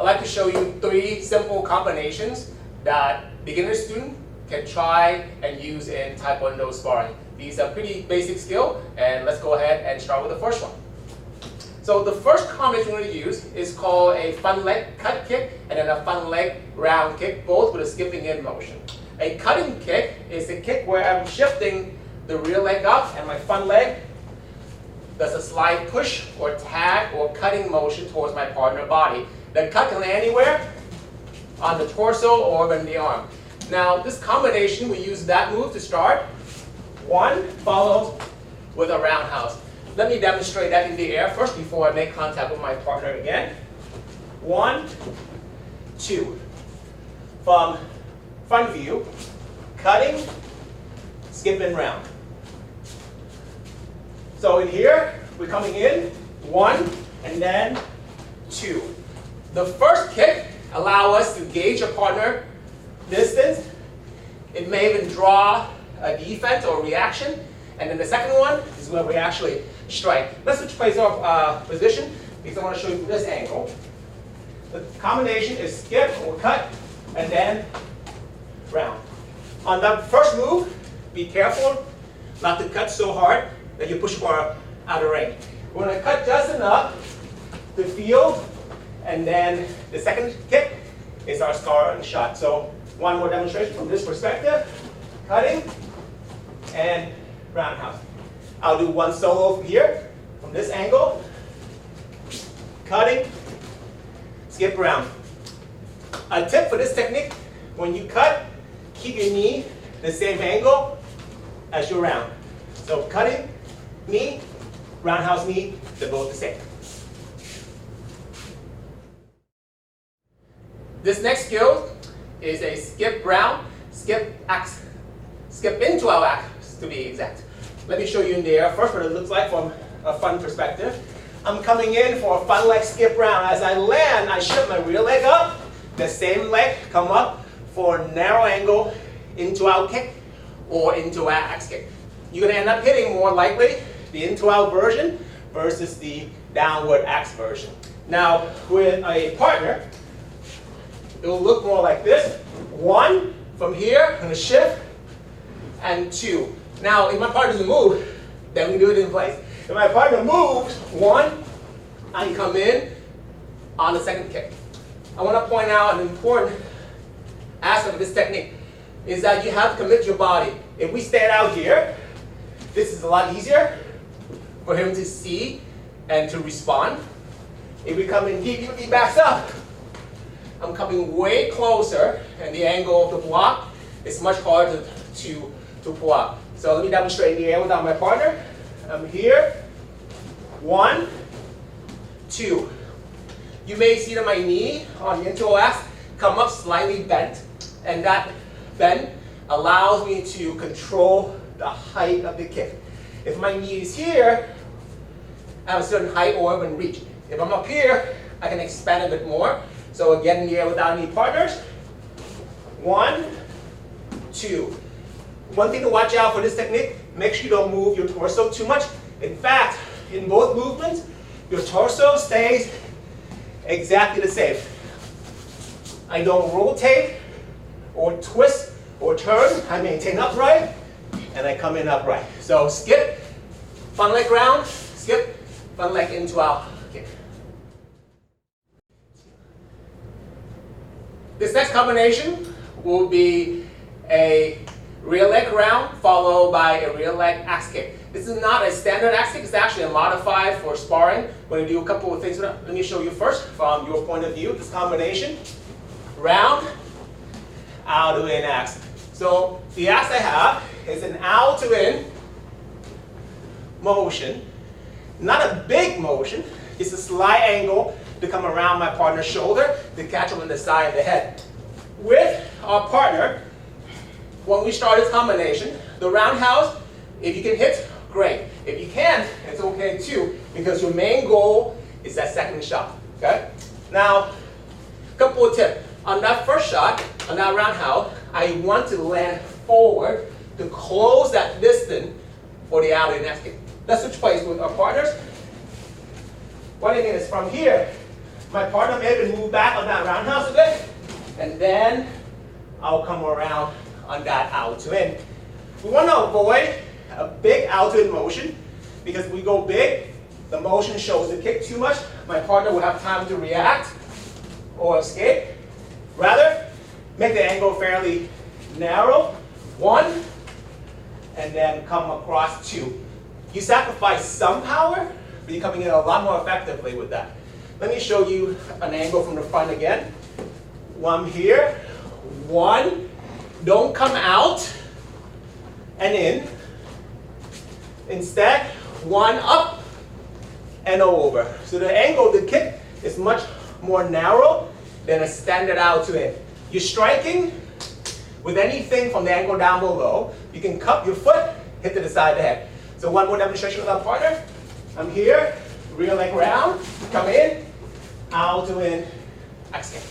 I'd like to show you 3 simple combinations that beginner students can try and use in Taekwondo sparring. These are pretty basic skill, and let's go ahead and start with the first one. So the first combination we're going to use is called a front leg cut kick and then a front leg round kick, both with a skipping in motion. A cutting kick is a kick where I'm shifting the rear leg up and my front leg does a slide push or tag or cutting motion towards my partner body. The cut can land anywhere on the torso or in the arm. Now this combination, we use that move to start. 1 follows with a roundhouse. Let me demonstrate that in the air first before I make contact with my partner again. 1, 2. From front view, cutting, skipping round. So in here, we're coming in, 1, and then 2. The first kick allows us to gauge a partner distance. It may even draw a defense or reaction. And then the second one is where we actually strike. Let's switch place of position because I want to show you this angle. The combination is skip or cut and then round. On that first move, be careful not to cut so hard that you push far out of range. We're going to cut just enough to feel, and then the second kick is our sparring shot. So one more demonstration from this perspective, cutting and roundhouse. I'll do one solo here from this angle, cutting, skip round. A tip for this technique, when you cut, keep your knee the same angle as your round. So cutting knee, roundhouse knee, they're both the same. This next skill is a skip round, skip into our axe to be exact. Let me show you in the air first what it looks like from a front perspective. I'm coming in for a front leg skip round. As I land, I shift my rear leg up, the same leg come up for a narrow angle into out kick or into out axe kick. You're going to end up hitting more likely the into out version versus the downward axe version. Now with a partner, it will look more like this. 1 from here, I'm going to shift, and 2. Now if my partner doesn't move, then we do it in place. If my partner moves, 1, I come in on the second kick. I want to point out an important aspect of this technique is that you have to commit your body. If we stand out here, this is a lot easier for him to see and to respond. If we come in deep, he backs up. I'm coming way closer, and the angle of the block is much harder to pull up. So let me demonstrate in the air without my partner. I'm here. 1, 2. You may see that my knee on the into axe come up slightly bent, and that bend allows me to control the height of the kick. If my knee is here, I have a certain height or even reach. If I'm up here, I can expand a bit more. So again, in the air without any partners. 1, 2. One thing to watch out for this technique, make sure you don't move your torso too much. In fact, in both movements, your torso stays exactly the same. I don't rotate or twist or turn. I maintain upright, and I come in upright. So skip, front leg round, skip, front leg into out kick. This next combination will be a rear leg round followed by a rear leg axe kick. This is not a standard axe kick, it's actually a modified for sparring. We're going to do a couple of things with it. Let me show you first from your point of view, this combination. Round, out to in axe. So the axe I have is an out to in motion. Not a big motion, it's a slight angle to come around my partner's shoulder to catch him on the side of the head. With our partner, when we start this combination, the roundhouse, if you can hit, great. If you can't, it's okay too, because your main goal is that second shot. Okay? Now, a couple of tips. On that first shot, on that roundhouse, I want to land forward to close that distance for the out and axe kick. Let's switch place with our partners. What I mean is from here My partner may even move back on that roundhouse a bit, and then I'll come around on that out to in. We want to avoid a big out to in motion, because if we go big, the motion shows the kick too much. My partner will have time to react or escape. Rather, make the angle fairly narrow. 1, and then come across 2. You sacrifice some power, but you're coming in a lot more effectively with that. Let me show you an angle from the front again. 1 here, 1. Don't come out and in. Instead, 1 up and over. So the angle of the kick is much more narrow than a standard out to in. You're striking with anything from the angle down below. You can cup your foot, hit to the side of the head. So one more demonstration with our partner. I'm here, rear leg round, come in, out to in, exhale.